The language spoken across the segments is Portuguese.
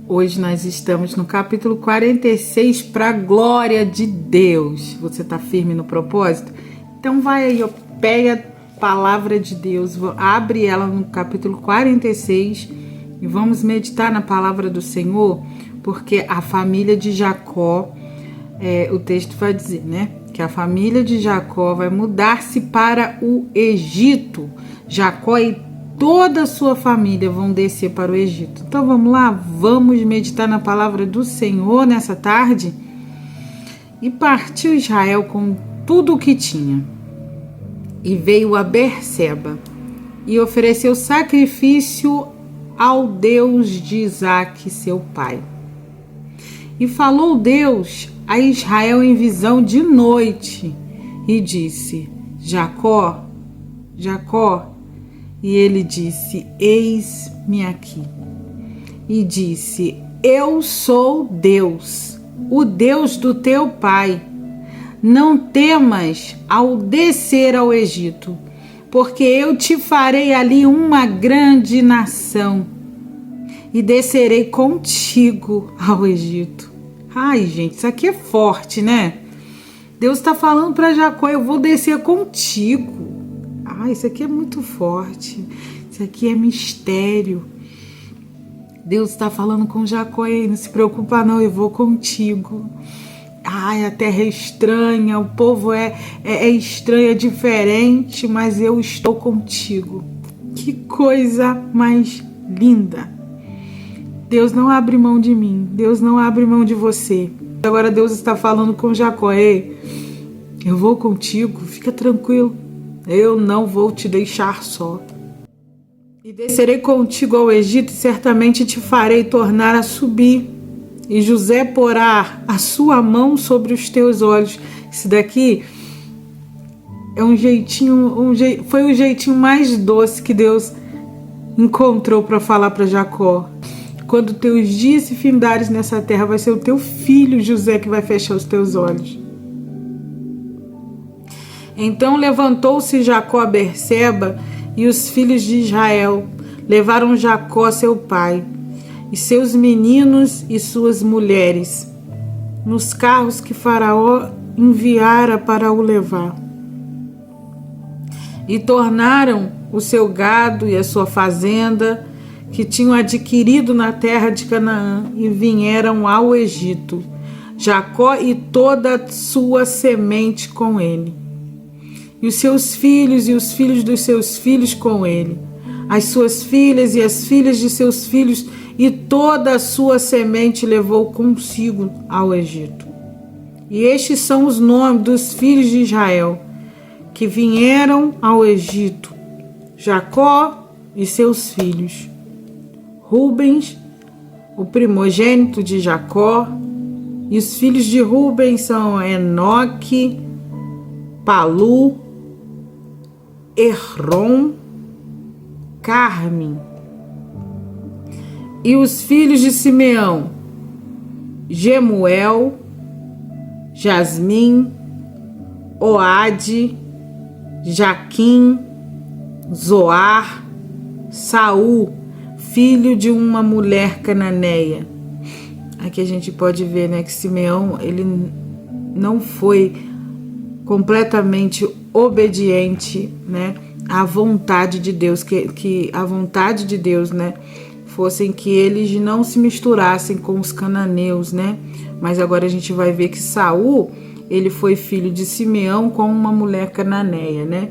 Hoje nós estamos no capítulo 46, para a glória de Deus. Você está firme no propósito? Então vai aí, pega a palavra de Deus, abre ela no capítulo 46 e vamos meditar na palavra do Senhor, porque a família de Jacó, o texto vai dizer, né? Que a família de Jacó vai mudar-se para o Egito. Jacó e toda a sua família vão descer para o Egito. Então vamos lá, vamos meditar na palavra do Senhor nessa tarde. E partiu Israel com tudo o que tinha, e veio a Berseba, e ofereceu sacrifício ao Deus de Isaque, seu pai. E falou Deus a Israel em visão de noite, e disse: Jacó, Jacó. E ele disse: eis-me aqui. E disse: eu sou Deus, o Deus do teu pai. Não temas ao descer ao Egito, porque eu te farei ali uma grande nação, e descerei contigo ao Egito. Ai, gente, isso aqui é forte, né? Deus está falando para Jacó: eu vou descer contigo. Isso aqui é muito forte. Isso aqui é mistério. Deus está falando com Jacó: não se preocupa não, eu vou contigo. A terra é estranha, o povo é estranho, é diferente, mas eu estou contigo. Que coisa mais linda. Deus não abre mão de mim, Deus não abre mão de você. Agora Deus está falando com Jacó: eu vou contigo, fica tranquilo. Eu não vou te deixar só. E descerei contigo ao Egito, e certamente te farei tornar a subir. E José porá a sua mão sobre os teus olhos. Isso daqui é foi o jeitinho mais doce que Deus encontrou para falar para Jacó. Quando teus dias se findares nessa terra, vai ser o teu filho José que vai fechar os teus olhos. Então levantou-se Jacó a Berseba, e os filhos de Israel levaram Jacó seu pai, e seus meninos e suas mulheres, nos carros que Faraó enviara para o levar. E tornaram o seu gado e a sua fazenda, que tinham adquirido na terra de Canaã, e vieram ao Egito, Jacó e toda a sua semente com ele. E os seus filhos e os filhos dos seus filhos com ele, as suas filhas e as filhas de seus filhos, e toda a sua semente levou consigo ao Egito. E estes são os nomes dos filhos de Israel, que vieram ao Egito: Jacó e seus filhos. Rubens, o primogênito de Jacó, e os filhos de Rubens são Enoque, Palu, Errom, Carme. E os filhos de Simeão: Gemuel, Jasmim, Oade, Jaquim, Zoar, Saul, filho de uma mulher cananeia. Aqui a gente pode ver, né, que Simeão, ele não foi completamente obediente, né, à vontade de Deus, que a vontade de Deus, né, fossem que eles não se misturassem com os cananeus, né? Mas agora a gente vai ver que Saul, ele foi filho de Simeão com uma mulher cananeia, né?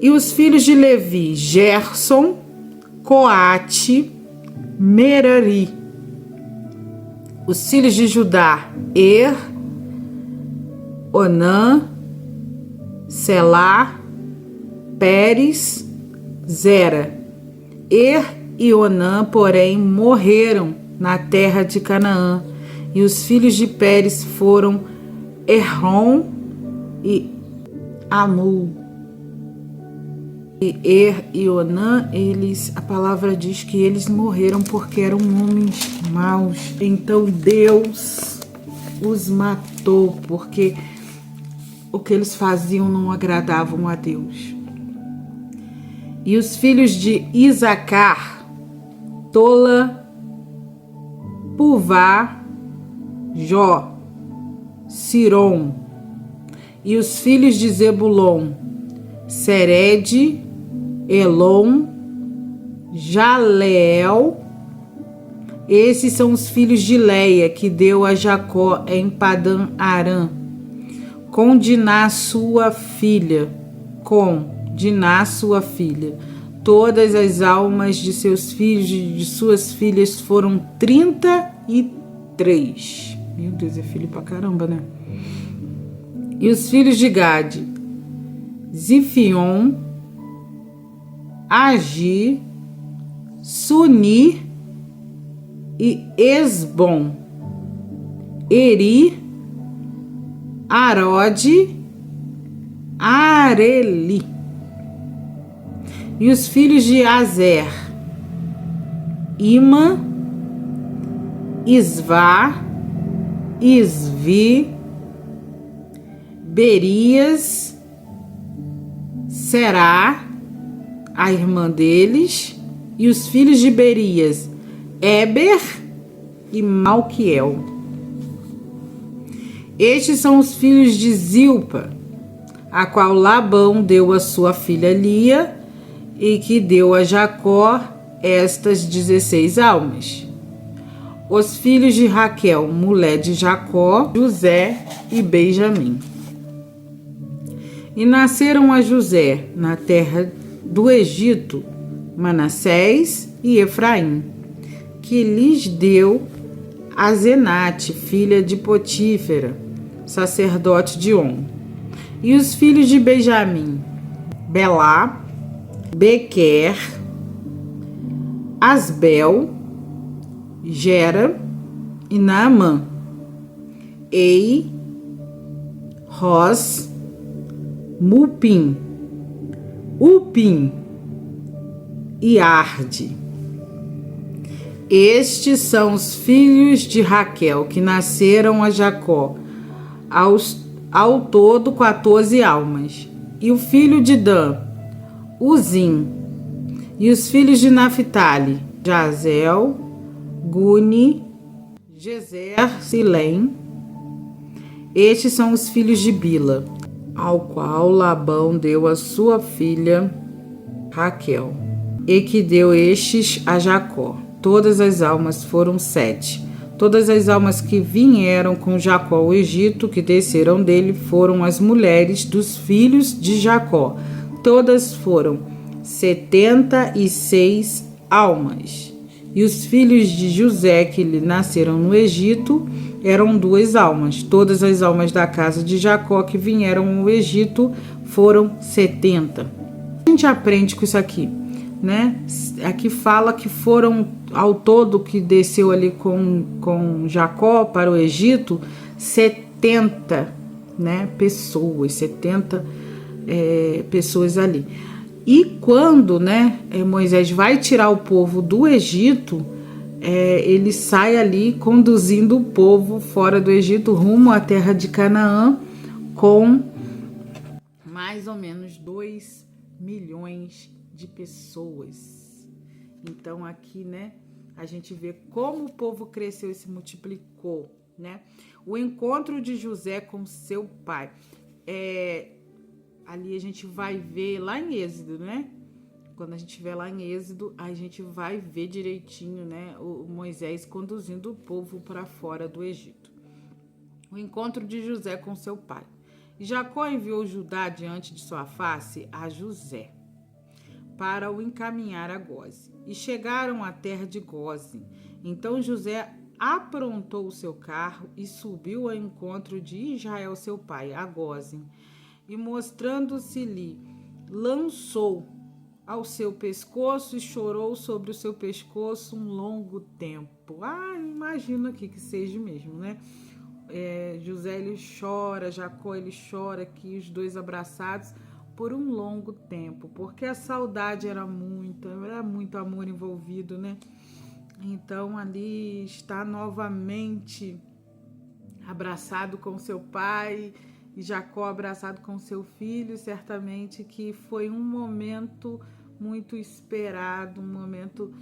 E os filhos de Levi: Gerson, Coate, Merari. Os filhos de Judá: Onã, Selá, Pérez, Zera. E Onã, porém, morreram na terra de Canaã, e os filhos de Pérez foram Errom e Amul. E e Onã, a palavra diz que eles morreram porque eram homens maus. Então Deus os matou, porque o que eles faziam não agradavam a Deus. E os filhos de Isacar: Tola, Suvá, Jó, Sirom. E os filhos de Zebulon, Sered, Elon, Jaleel. Esses são os filhos de Leia, que deu a Jacó em Padã Arã, com Diná sua filha. Todas as almas de seus filhos e de suas filhas foram 33. Meu Deus, é filho pra caramba, né? E os filhos de Gade, Zifion, Agi, Suni e Esbom, Eri, Arode, Areli. E os filhos de Azer, Ima, Isvá, Isvi, Berias, Será, a irmã deles. E os filhos de Berias, Eber e Malquiel. Estes são os filhos de Zilpa, a qual Labão deu a sua filha Lia, e que deu a Jacó estas 16 almas. Os filhos de Raquel, mulher de Jacó, José e Benjamim. E nasceram a José na terra do Egito Manassés e Efraim, que lhes deu a Zenate, filha de Potífera, sacerdote de On. E os filhos de Benjamim, Belá, Bequer, Asbel, Gera e Naamã, Ei, Ros, Mupim, Upim e Arde. Estes são os filhos de Raquel, que nasceram a Jacó, ao todo 14 almas. E o filho de Dan, Uzim. E os filhos de Naphtali, Jazel, Guni, Jezer, Silém. Estes são os filhos de Bila, ao qual Labão deu a sua filha Raquel, e que deu estes a Jacó. Todas as almas foram 7. Todas as almas que vieram com Jacó ao Egito, que desceram dele, foram as mulheres dos filhos de Jacó. Todas foram 76 almas. E os filhos de José, que lhe nasceram no Egito, eram 2 almas. Todas as almas da casa de Jacó que vieram ao Egito foram 70. A gente aprende com isso aqui, né? Aqui fala que foram, ao todo, que desceu ali com Jacó para o Egito, 70, né, pessoas, 70 pessoas ali. E quando, né, Moisés vai tirar o povo do Egito, ele sai ali conduzindo o povo fora do Egito rumo à terra de Canaã, com mais ou menos 2 milhões de pessoas. Então aqui, né, a gente vê como o povo cresceu e se multiplicou, né? O encontro de José com seu pai. Ali a gente vai ver lá em Êxodo, né? Quando a gente estiver lá em Êxodo, a gente vai ver direitinho, né, o Moisés conduzindo o povo para fora do Egito. O encontro de José com seu pai. E Jacó enviou Judá diante de sua face a José, para o encaminhar a Gósen. E chegaram à terra de Gósen. Então José aprontou o seu carro e subiu ao encontro de Israel, seu pai, a Gósen. E mostrando-se-lhe, lançou ao seu pescoço e chorou sobre o seu pescoço um longo tempo. Imagino aqui que seja mesmo, né? José, ele chora, Jacó, ele chora aqui, os dois abraçados por um longo tempo, porque a saudade era muito amor envolvido, né? Então ali está novamente abraçado com seu pai, e Jacó abraçado com seu filho. Certamente que foi um momento muito esperado, um momento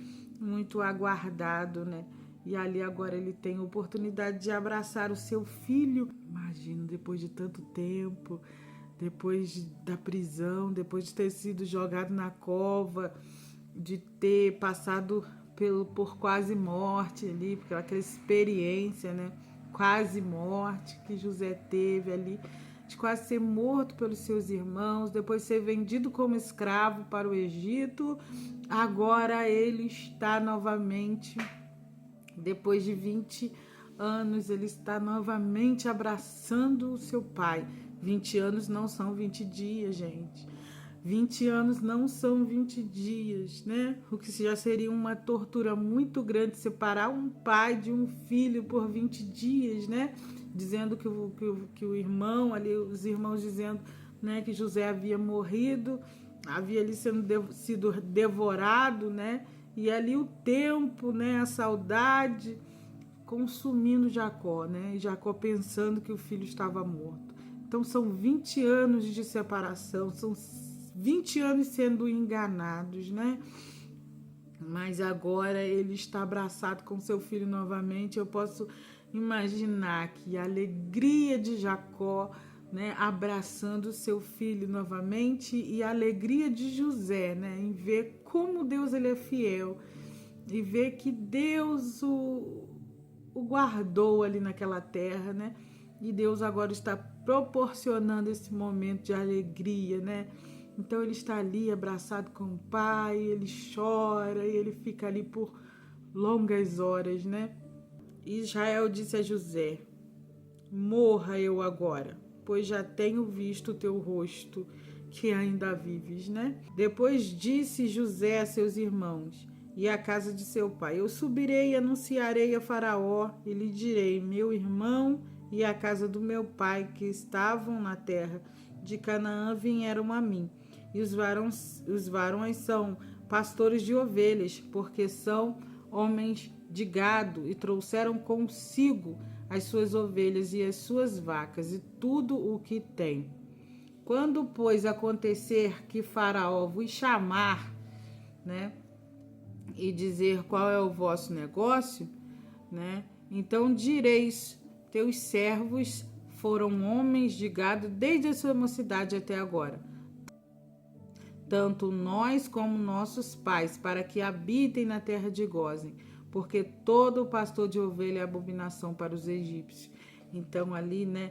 muito aguardado, né? E ali agora ele tem a oportunidade de abraçar o seu filho. Imagina, depois de tanto tempo, depois da prisão, depois de ter sido jogado na cova, de ter passado por quase morte ali, porque aquela experiência, né? Quase morte que José teve ali, de quase ser morto pelos seus irmãos, depois ser vendido como escravo para o Egito. Agora ele está novamente, depois de 20 anos, ele está novamente abraçando o seu pai. 20 anos não são 20 dias, gente. 20 anos não são 20 dias, né? O que já seria uma tortura muito grande separar um pai de um filho por 20 dias, né? Dizendo que o irmão, ali, os irmãos dizendo, né, que José havia morrido, havia ali sido devorado, né? E ali o tempo, né, a saudade consumindo Jacó, né? E Jacó pensando que o filho estava morto. Então são 20 anos de separação, são 20 anos sendo enganados, né? Mas agora ele está abraçado com seu filho novamente. Eu posso imaginar que a alegria de Jacó, né, abraçando seu filho novamente, e a alegria de José, né, em ver como Deus ele é fiel e ver que Deus o guardou ali naquela terra, né? E Deus agora está proporcionando esse momento de alegria, né? Então ele está ali abraçado com o pai, ele chora e ele fica ali por longas horas, né? E Israel disse a José: morra eu agora, pois já tenho visto o teu rosto, que ainda vives, né? Depois disse José a seus irmãos e à casa de seu pai: eu subirei e anunciarei a Faraó e lhe direi: meu irmão e a casa do meu pai que estavam na terra de Canaã vieram a mim. E os varões são pastores de ovelhas, porque são homens de gado, e trouxeram consigo as suas ovelhas e as suas vacas e tudo o que tem. Quando, pois, acontecer que Faraó vos chamar, né, e dizer qual é o vosso negócio, né, então direis: teus servos foram homens de gado desde a sua mocidade até agora, tanto nós como nossos pais, para que habitem na terra de Gósen, porque todo pastor de ovelha é abominação para os egípcios. Então ali, né,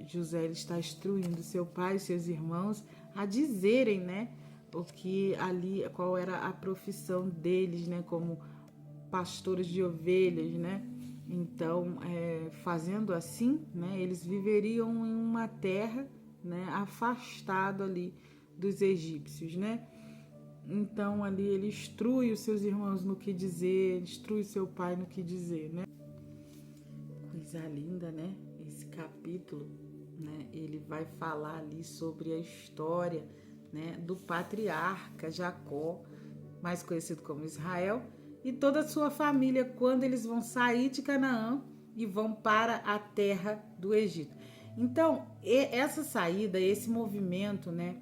José ele está instruindo seu pai e seus irmãos a dizerem, né, o que ali, qual era a profissão deles, né, como pastores de ovelhas, né? Então, fazendo assim, né, eles viveriam em uma terra, né, afastado ali dos egípcios, né? Então ali ele instrui os seus irmãos no que dizer, instrui seu pai no que dizer, né? Coisa linda, né? Esse capítulo, né? Ele vai falar ali sobre a história, né, do patriarca Jacó, mais conhecido como Israel, e toda a sua família quando eles vão sair de Canaã e vão para a terra do Egito. Então, essa saída, esse movimento, né,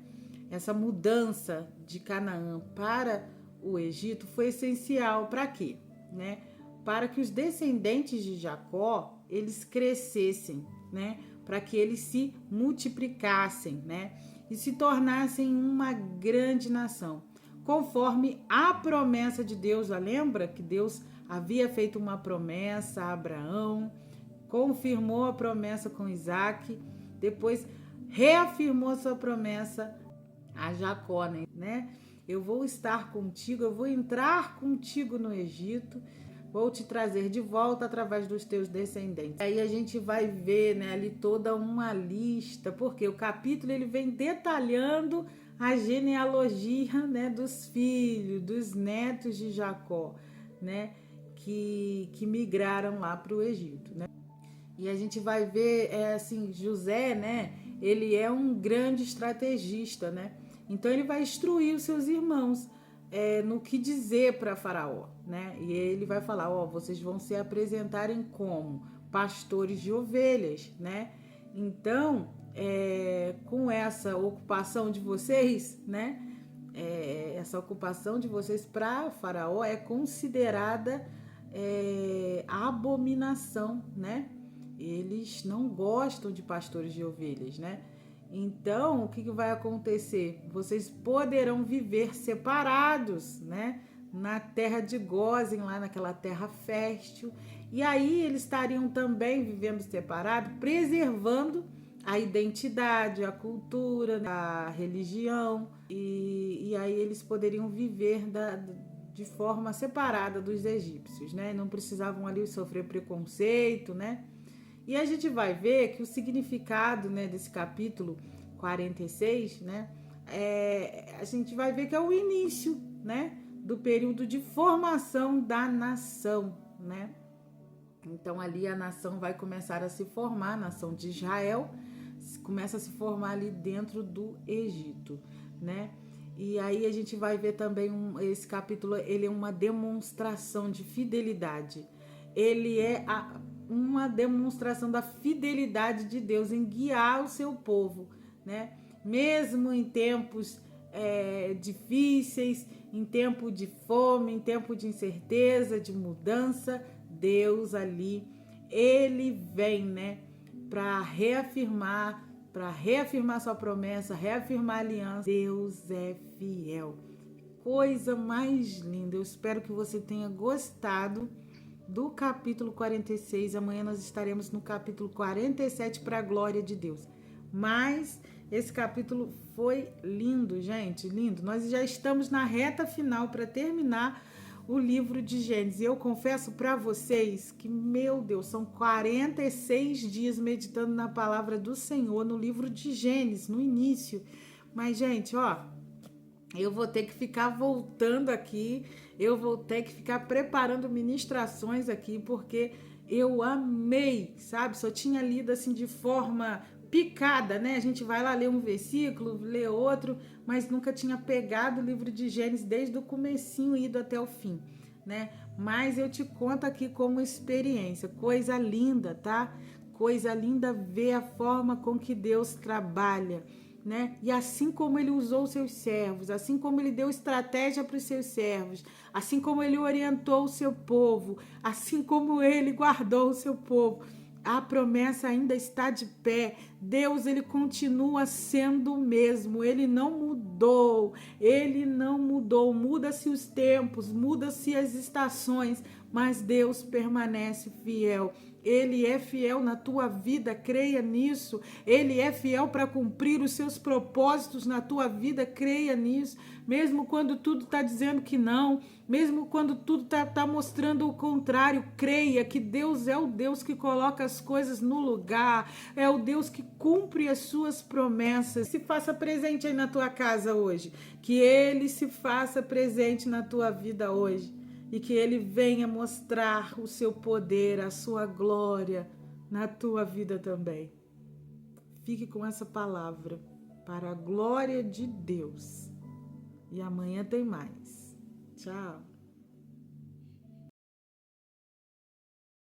essa mudança de Canaã para o Egito foi essencial para quê? Né? Para que os descendentes de Jacó, eles crescessem, né? Para que eles se multiplicassem, né? E se tornassem uma grande nação, conforme a promessa de Deus. Lembra que Deus havia feito uma promessa a Abraão, confirmou a promessa com Isaac, depois reafirmou sua promessa a Jacó, né? Eu vou estar contigo, eu vou entrar contigo no Egito, vou te trazer de volta através dos teus descendentes. Aí a gente vai ver, né, ali toda uma lista, porque o capítulo ele vem detalhando a genealogia, né, dos filhos, dos netos de Jacó, né, que migraram lá para o Egito, né? E a gente vai ver, assim, José, né, ele é um grande estrategista, né? Então ele vai instruir os seus irmãos no que dizer para Faraó, né? E ele vai falar: ó, vocês vão se apresentarem como pastores de ovelhas, né? Então, com essa ocupação de vocês, né? Essa ocupação de vocês para Faraó é considerada abominação, né? Eles não gostam de pastores de ovelhas, né? Então, o que vai acontecer? Vocês poderão viver separados, né? Na terra de Gósen, lá naquela terra fértil. E aí eles estariam também vivendo separados, preservando a identidade, a cultura, a religião. E aí eles poderiam viver de forma separada dos egípcios, né? Não precisavam ali sofrer preconceito, né? E a gente vai ver que o significado, né, desse capítulo 46, né, a gente vai ver que é o início, né, do período de formação da nação, né? Então ali a nação vai começar a se formar, a nação de Israel começa a se formar ali dentro do Egito, né? E aí a gente vai ver também esse capítulo, ele é uma demonstração de fidelidade. Ele é uma demonstração da fidelidade de Deus em guiar o seu povo, né? Mesmo em tempos difíceis, em tempo de fome, em tempo de incerteza, de mudança, Deus ali, ele vem, né, para reafirmar sua promessa, reafirmar a aliança. Deus é fiel. Coisa mais linda. Eu espero que você tenha gostado do capítulo 46. Amanhã nós estaremos no capítulo 47 para a glória de Deus. Mas esse capítulo foi lindo, gente, lindo. Nós já estamos na reta final para terminar o livro de Gênesis. Eu confesso para vocês que, meu Deus, são 46 dias meditando na palavra do Senhor no livro de Gênesis, no início. Mas, gente, ó, eu vou ter que ficar voltando aqui, eu vou ter que ficar preparando ministrações aqui, porque eu amei, sabe? Só tinha lido assim de forma picada, né? A gente vai lá ler um versículo, ler outro, mas nunca tinha pegado o livro de Gênesis desde o comecinho e ido até o fim, né? Mas eu te conto aqui como experiência, coisa linda, tá? Coisa linda ver a forma com que Deus trabalha, né? E assim como ele usou os seus servos, assim como ele deu estratégia para os seus servos, assim como ele orientou o seu povo, assim como ele guardou o seu povo, a promessa ainda está de pé. Deus, ele continua sendo o mesmo, ele não mudou, ele não mudou. Muda-se os tempos, muda-se as estações, mas Deus permanece fiel. Ele é fiel na tua vida, creia nisso. Ele é fiel para cumprir os seus propósitos na tua vida, creia nisso. Mesmo quando tudo está dizendo que não, mesmo quando tudo está mostrando o contrário, creia que Deus é o Deus que coloca as coisas no lugar, é o Deus que cumpre as suas promessas. Se faça presente aí na tua casa hoje, que Ele se faça presente na tua vida hoje. E que Ele venha mostrar o seu poder, a sua glória na tua vida também. Fique com essa palavra para a glória de Deus. E amanhã tem mais. Tchau.